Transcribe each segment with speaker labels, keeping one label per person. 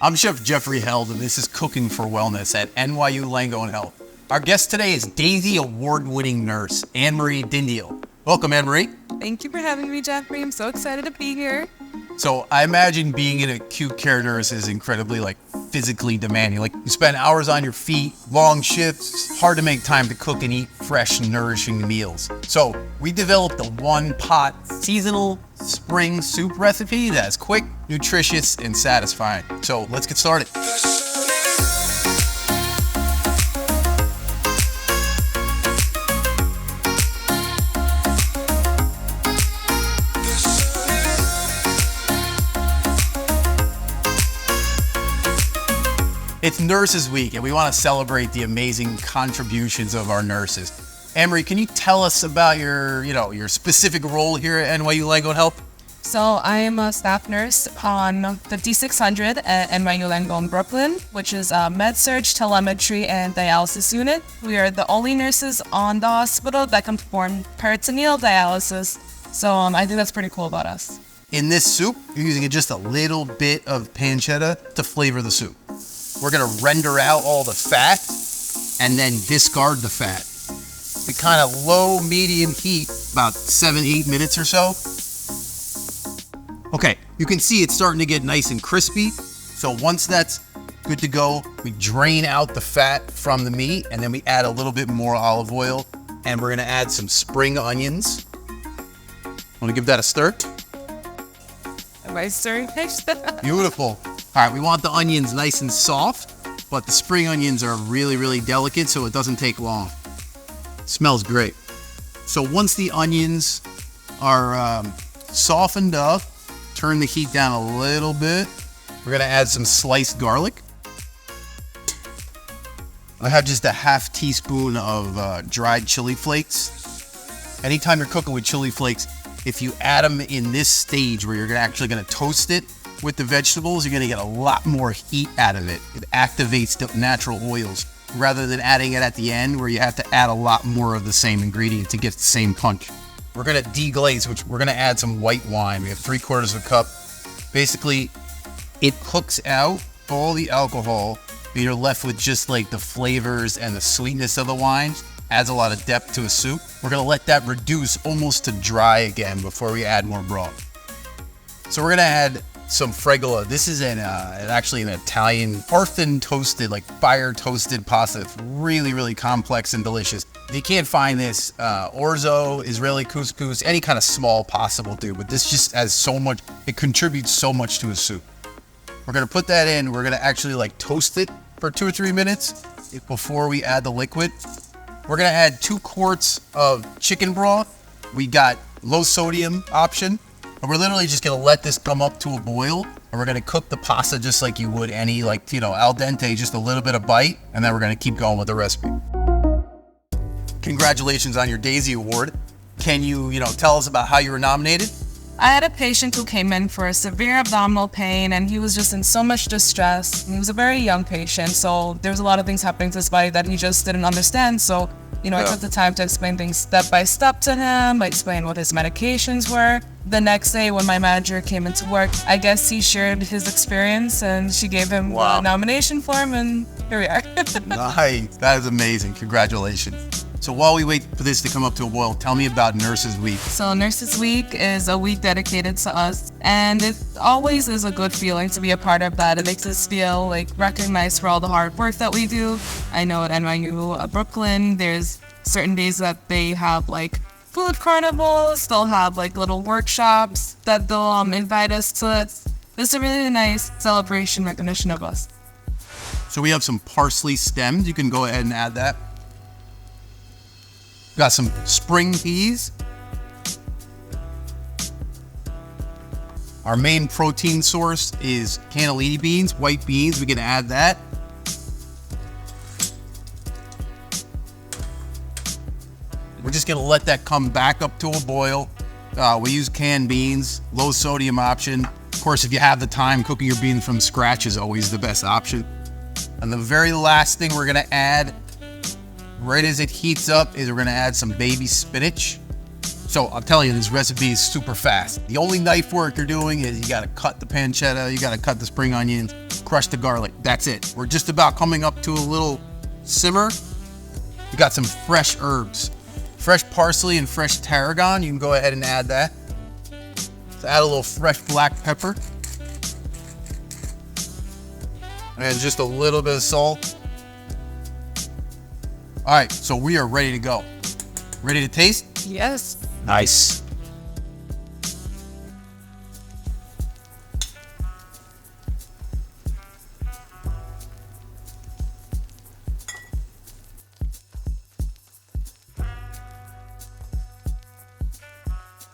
Speaker 1: I'm Chef Jeffrey Held, and this is Cooking for Wellness at NYU Langone Health. Our guest today is Daisy Award-winning nurse, AnnMarie Dindial. Welcome, AnnMarie.
Speaker 2: Thank you for having me, Jeffrey. I'm so excited to be here.
Speaker 1: So I imagine being an acute care nurse is incredibly physically demanding. You spend hours on your feet, long shifts, hard to make time to cook and eat fresh, nourishing meals. So we developed a one-pot seasonal spring soup recipe that's quick, nutritious, and satisfying. So let's get started. It's Nurses Week, and we want to celebrate the amazing contributions of our nurses. AnnMarie, can you tell us about your specific role here at NYU Langone Health?
Speaker 2: So I am a staff nurse on the D600 at NYU Langone, Brooklyn, which is a med-surg, telemetry, and dialysis unit. We are the only nurses on the hospital that can perform peritoneal dialysis. So I think that's pretty cool about us.
Speaker 1: In this soup, you're using just a little bit of pancetta to flavor the soup. We're gonna render out all the fat and then discard the fat. We kind of low, medium heat, about 7-8 minutes or so. Okay, you can see it's starting to get nice and crispy. So once that's good to go, we drain out the fat from the meat, and then we add a little bit more olive oil, and we're gonna add some spring onions. Wanna give that a stir?
Speaker 2: Am I stirring fish?
Speaker 1: Beautiful. All right, we want the onions nice and soft, but the spring onions are really, really delicate, so it doesn't take long. Smells great. So once the onions are softened up, turn the heat down a little bit. We're gonna add some sliced garlic. I have just a half teaspoon of dried chili flakes. Anytime you're cooking with chili flakes, if you add them in this stage where you're actually gonna toast it with the vegetables, you're gonna get a lot more heat out of it. It activates the natural oils rather than adding it at the end where you have to add a lot more of the same ingredient to get the same punch. We're gonna deglaze, which we're gonna add some white wine. We have 3/4 of a cup. Basically, it cooks out all the alcohol, and you're left with just the flavors and the sweetness of the wine. Adds a lot of depth to a soup. We're gonna let that reduce almost to dry again before we add more broth. So we're gonna add some Fregola. This is actually an Italian earthen toasted, fire toasted pasta. It's really, really complex and delicious. If you can't find this, orzo, Israeli couscous, any kind of small pasta will do, but this just has so much, it contributes so much to a soup. We're gonna put that in, we're gonna actually toast it for 2 or 3 minutes before we add the liquid. We're gonna add 2 quarts of chicken broth. We got low sodium option. And we're literally just gonna let this come up to a boil, and we're gonna cook the pasta just like you would any, al dente, just a little bit of bite, and then we're gonna keep going with the recipe. Congratulations on your Daisy Award. Can you, tell us about how you were nominated?
Speaker 2: I had a patient who came in for a severe abdominal pain, and he was just in so much distress. He was a very young patient, so there was a lot of things happening to his body that he just didn't understand. So, I took the time to explain things step by step to him. I explained what his medications were. The next day when my manager came into work, I guess he shared his experience, and she gave him the nomination form, and here we are.
Speaker 1: Nice. That is amazing. Congratulations. So while we wait for this to come up to a boil, tell me about Nurses Week.
Speaker 2: So Nurses Week is a week dedicated to us, and it always is a good feeling to be a part of that. It makes us feel recognized for all the hard work that we do. I know at NYU Brooklyn, there's certain days that they have food carnivals, they'll have little workshops that they'll invite us to. It's a really nice celebration recognition of us.
Speaker 1: So we have some parsley stems. You can go ahead and add that. Got some spring peas. Our main protein source is cannellini beans, white beans. We can add that. We're just gonna let that come back up to a boil. We use canned beans, low sodium option. Of course, if you have the time, cooking your beans from scratch is always the best option. And the very last thing we're gonna add, right as it heats up, is we're gonna add some baby spinach. So I'm telling you, this recipe is super fast. The only knife work you're doing is you gotta cut the pancetta, you gotta cut the spring onions, crush the garlic. That's it. We're just about coming up to a little simmer. We got some fresh herbs. Fresh parsley and fresh tarragon. You can go ahead and add that. So add a little fresh black pepper. And just a little bit of salt. All right, so we are ready to go. Ready to taste?
Speaker 2: Yes.
Speaker 1: Nice.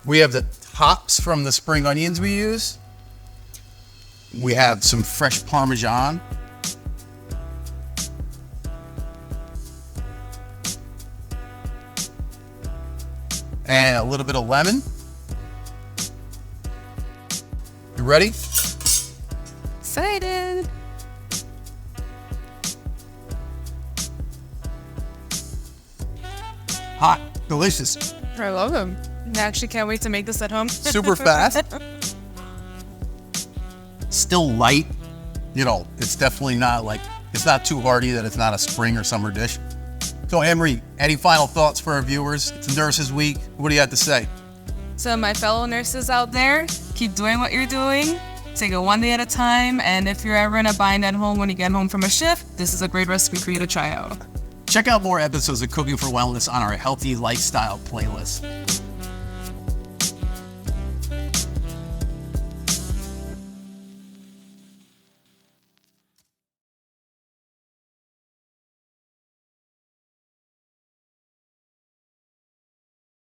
Speaker 1: We have the tops from the spring onions we use. We have some fresh Parmesan. And a little bit of lemon. You ready?
Speaker 2: Excited.
Speaker 1: Hot, delicious,
Speaker 2: I love them. I actually can't wait to make this at home.
Speaker 1: super fast. Still light. You know, it's definitely not like, it's not too hearty that it's not a spring or summer dish. So AnnMarie, any final thoughts for our viewers? It's Nurses Week. What do you have to say?
Speaker 2: So my fellow nurses out there, keep doing what you're doing. Take it one day at a time. And if you're ever in a bind at home when you get home from a shift, this is a great recipe for you to try out.
Speaker 1: Check out more episodes of Cooking for Wellness on our Healthy Lifestyle playlist.